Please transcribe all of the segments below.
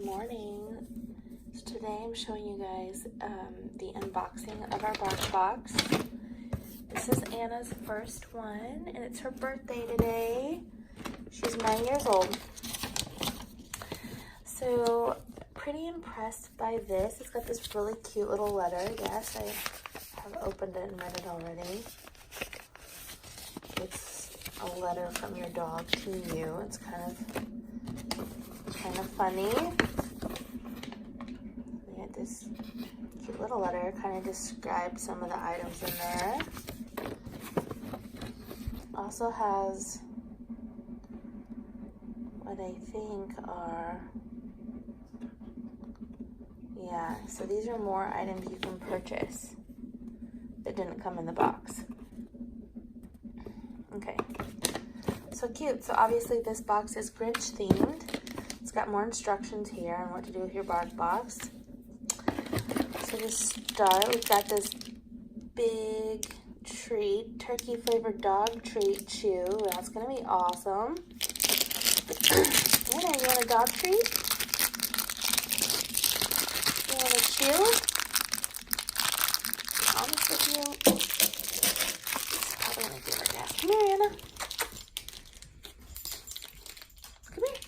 morning. So today I'm showing you guys the unboxing of our bark box. This is Anna's first one and it's her birthday today. She's 9 years old. So pretty impressed by this. It's got this really cute little letter. Yes, I have opened it and read it already. It's a letter from your dog to you. It's kind of funny. We had this cute little letter, kind of describes some of the items in there. Also has what I think are, so these are more items you can purchase that didn't come in the box. Okay, so cute. So obviously this box is Grinch themed. It's got more instructions here on what to do with your bark box. So to start, we've got this big treat, turkey flavored dog treat chew. That's gonna be awesome. Anna, you want a dog treat? You want a chew? Be honest with you. It's probably gonna do right now. Come here, Anna. Come here.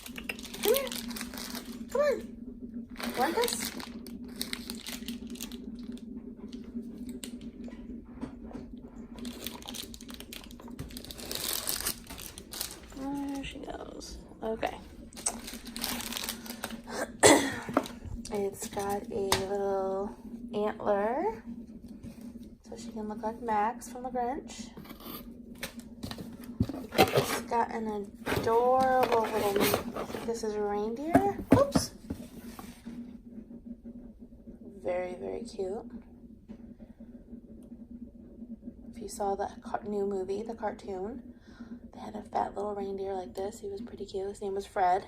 Come here. Come on. Want this? There she goes. Okay. It's got a little antler, so she can look like Max from the Grinch. It's got an adorable little, I think this is a reindeer. Oops. Very, very cute. If you saw the new movie, the cartoon, they had a fat little reindeer like this. He was pretty cute. His name was Fred.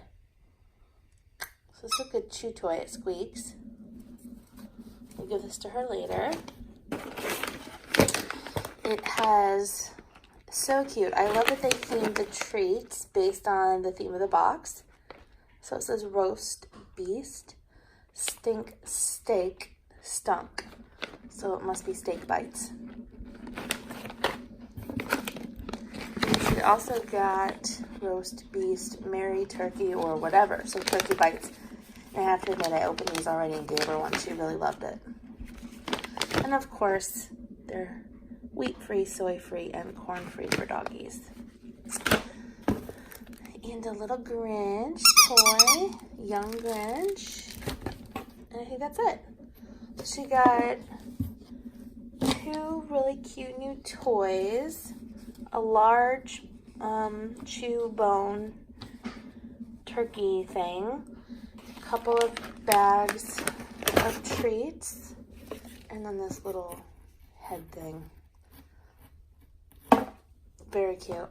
So this is a good chew toy. It squeaks. We'll give this to her later. It has, so cute. I love that they themed the treats based on the theme of the box. So it says roast beast, stink steak, stunk. So it must be steak bites. It also got roast beast, merry turkey, or whatever. So turkey bites. And I have to admit, I opened these already and gave her one. She really loved it. And of course, they're wheat-free, soy-free, and corn-free for doggies. And a little Grinch toy, young Grinch. And I think that's it. So she got two really cute new toys. A large chew bone turkey thing. A couple of bags of treats. And then this little head thing. Very cute.